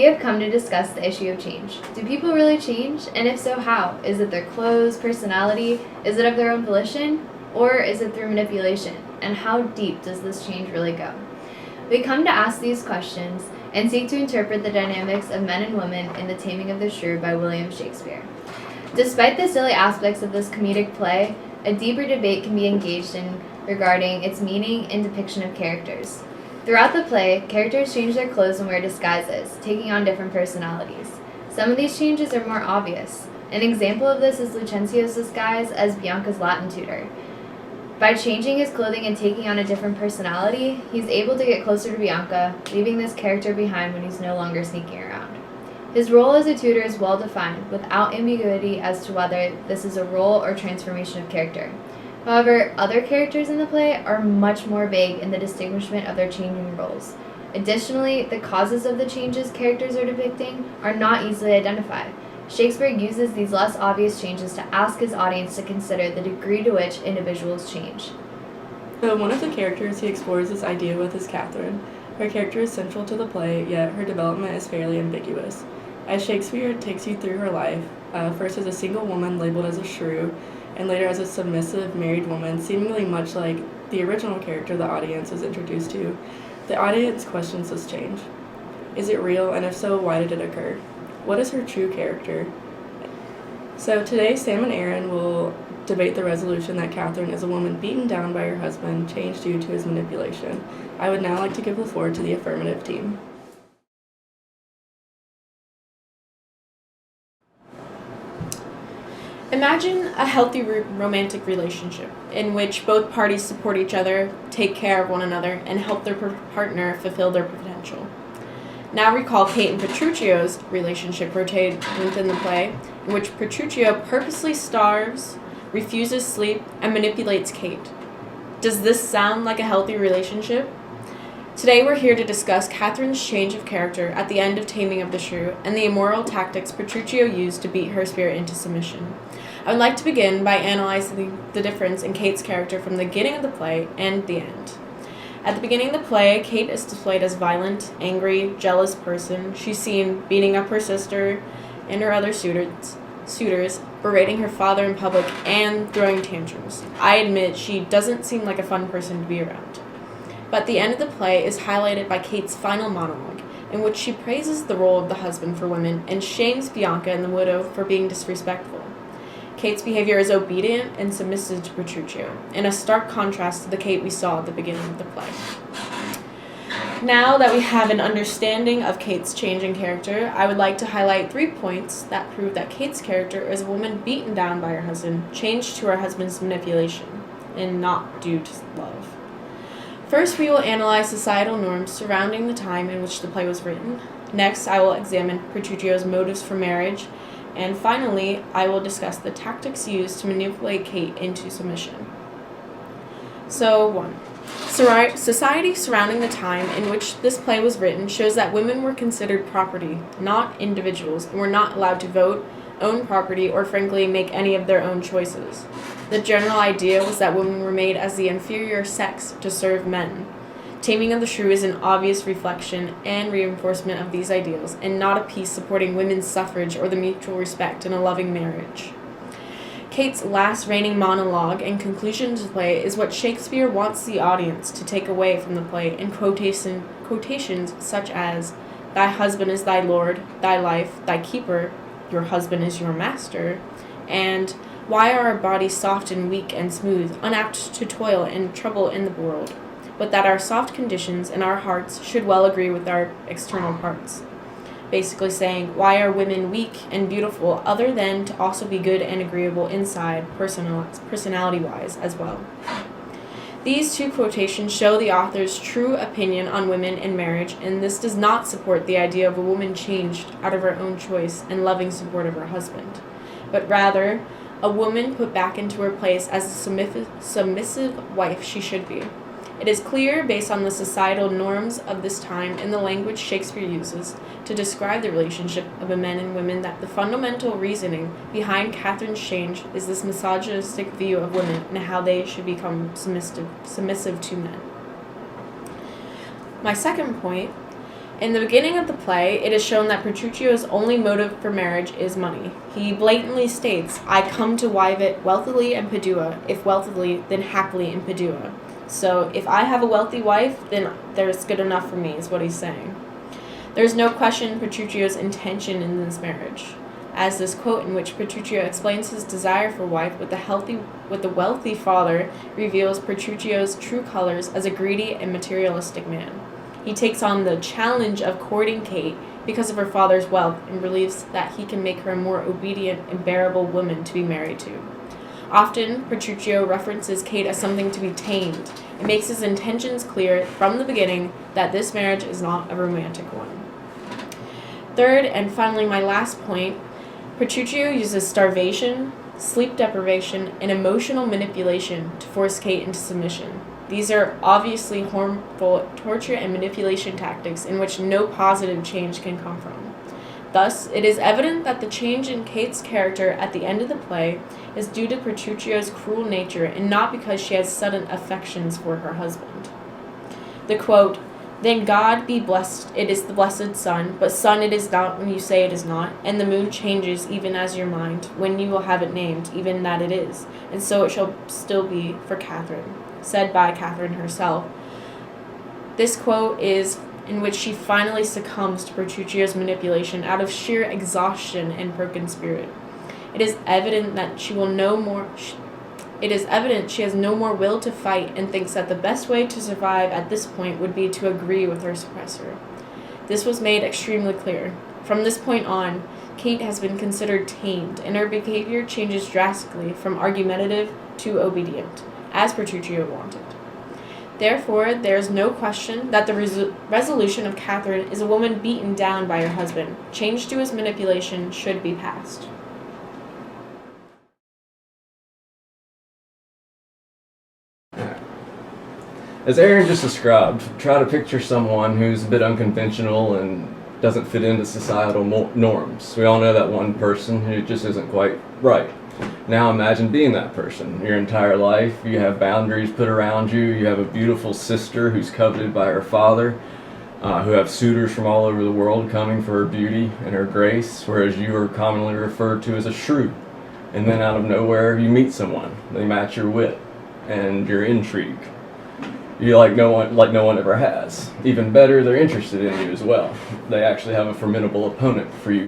have come to discuss the issue of change. Do people really change? And if so, how? Is it their clothes, personality? Is it of their own volition? Or is it through manipulation? And how deep does this change really go? We come to ask these questions and seek to interpret the dynamics of men and women in The Taming of the Shrew by William Shakespeare. Despite the silly aspects of this comedic play, a deeper debate can be engaged in regarding its meaning and depiction of characters. Throughout the play, characters change their clothes and wear disguises, taking on different personalities. Some of these changes are more obvious. An example of this is Lucentio's disguise as Bianca's Latin tutor. By changing his clothing and taking on a different personality, he's able to get closer to Bianca, leaving this character behind when he's no longer sneaking around. His role as a tutor is well defined, without ambiguity as to whether this is a role or transformation of character. However, other characters in the play are much more vague in the distinguishment of their changing roles. Additionally, the causes of the changes characters are depicting are not easily identified. Shakespeare uses these less obvious changes to ask his audience to consider the degree to which individuals change. So one of the characters he explores this idea with is Catherine. Her character is central to the play, yet her development is fairly ambiguous. As Shakespeare takes you through her life, first as a single woman labeled as a shrew, and later as a submissive married woman, seemingly much like the original character the audience is introduced to, the audience questions this change. Is it real, and if so, why did it occur? What is her true character? So today, Sam and Aaron will debate the resolution that Catherine is a woman beaten down by her husband, changed due to his manipulation. I would now like to give the floor to the affirmative team. Imagine a healthy romantic relationship in which both parties support each other, take care of one another, and help their partner fulfill their potential. Now recall Kate and Petruchio's relationship portrayed within the play, in which Petruchio purposely starves, refuses sleep, and manipulates Kate. Does this sound like a healthy relationship? Today we're here to discuss Catherine's change of character at the end of Taming of the Shrew and the immoral tactics Petruchio used to beat her spirit into submission. I would like to begin by analyzing the difference in Kate's character from the beginning of the play and the end. At the beginning of the play, Kate is displayed as violent, angry, jealous person. She's seen beating up her sister and her other suitors, berating her father in public, and throwing tantrums. I admit she doesn't seem like a fun person to be around. But the end of the play is highlighted by Kate's final monologue, in which she praises the role of the husband for women and shames Bianca and the widow for being disrespectful. Kate's behavior is obedient and submissive to Petruchio, in a stark contrast to the Kate we saw at the beginning of the play. Now that we have an understanding of Kate's change in character, I would like to highlight 3 points that prove that Kate's character is a woman beaten down by her husband, changed to her husband's manipulation, and not due to love. First, we will analyze societal norms surrounding the time in which the play was written. Next, I will examine Petruchio's motives for marriage. And finally, I will discuss the tactics used to manipulate Kate into submission. So, 1. Society surrounding the time in which this play was written shows that women were considered property, not individuals, and were not allowed to vote, own property, or frankly make any of their own choices. The general idea was that women were made as the inferior sex to serve men. Taming of the Shrew is an obvious reflection and reinforcement of these ideals, and not a piece supporting women's suffrage or the mutual respect in a loving marriage. Kate's last reigning monologue and conclusion to the play is what Shakespeare wants the audience to take away from the play in quotations such as, "Thy husband is thy lord, thy life, thy keeper, your husband is your master," and "Why are our bodies soft and weak and smooth, unapt to toil and trouble in the world? But that our soft conditions and our hearts should well agree with our external parts." Basically saying, why are women weak and beautiful other than to also be good and agreeable inside, personality-wise as well. These 2 quotations show the author's true opinion on women and marriage, and this does not support the idea of a woman changed out of her own choice and loving support of her husband, but rather a woman put back into her place as the submissive wife she should be. It is clear, based on the societal norms of this time and the language Shakespeare uses to describe the relationship of men and women, that the fundamental reasoning behind Catherine's change is this misogynistic view of women and how they should become submissive to men. My second point In the beginning of the play, it is shown that Petruchio's only motive for marriage is money. He blatantly states, "I come to wive it wealthily in Padua, if wealthily, then happily in Padua." So, if I have a wealthy wife, then there's good enough for me, is what he's saying. There's no question Petruchio's intention in this marriage, as this quote in which Petruchio explains his desire for wife with the wealthy father reveals Petruchio's true colors as a greedy and materialistic man. He takes on the challenge of courting Kate because of her father's wealth and believes that he can make her a more obedient and bearable woman to be married to. Often, Petruchio references Kate as something to be tamed and makes his intentions clear from the beginning that this marriage is not a romantic one. Third, and finally my last point, Petruchio uses starvation, sleep deprivation, and emotional manipulation to force Kate into submission. These are obviously harmful torture and manipulation tactics in which no positive change can come from. Thus, it is evident that the change in Kate's character at the end of the play is due to Petruchio's cruel nature and not because she has sudden affections for her husband. The quote, "Then God be blessed, it is the blessed sun, but sun it is not when you say it is not, and the moon changes even as your mind, when you will have it named, even that it is, and so it shall still be for Catherine," said by Catherine herself. This quote is in which she finally succumbs to Petruchio's manipulation out of sheer exhaustion and broken spirit. It is evident that she has no more will to fight and thinks that the best way to survive at this point would be to agree with her suppressor. This was made extremely clear. From this point on, Kate has been considered tamed, and her behavior changes drastically from argumentative to obedient, as Petruchio wanted. Therefore, there is no question that the resolution of Catherine is a woman beaten down by her husband. Change to his manipulation should be passed. As Aaron just described, try to picture someone who's a bit unconventional and doesn't fit into societal norms. We all know that one person who just isn't quite right. Now imagine being that person. Your entire life, you have boundaries put around you. You have a beautiful sister who's coveted by her father, who have suitors from all over the world coming for her beauty and her grace, whereas you are commonly referred to as a shrew. And then out of nowhere, you meet someone. They match your wit and your intrigue. You like no one ever has. Even better, they're interested in you as well. They actually have a formidable opponent for you.